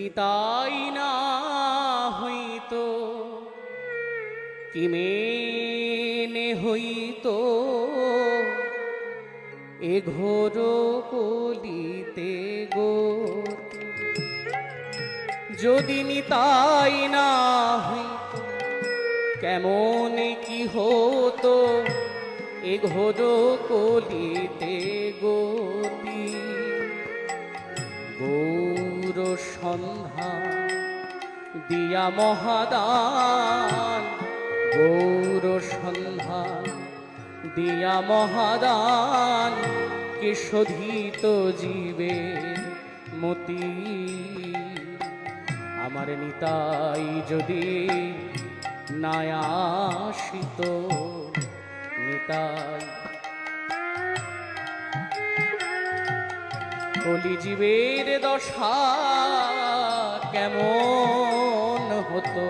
নিতাই না হইতো কি মেনে হইতো এ ঘোর কলিতে গো। যদি নিতাই না হইতো কেমন কি হতো এ ঘোর কলিতে গতি। গৌর সন্ধ্যা দিয়া মহাদান, গৌর সন্ধ্যা দিয়া মহাদান, কে শোধিত জীবে মতি। আমার নিতাই যদি নাই আসিত, নিতাই কলিজীবের দশা কেমন হতো।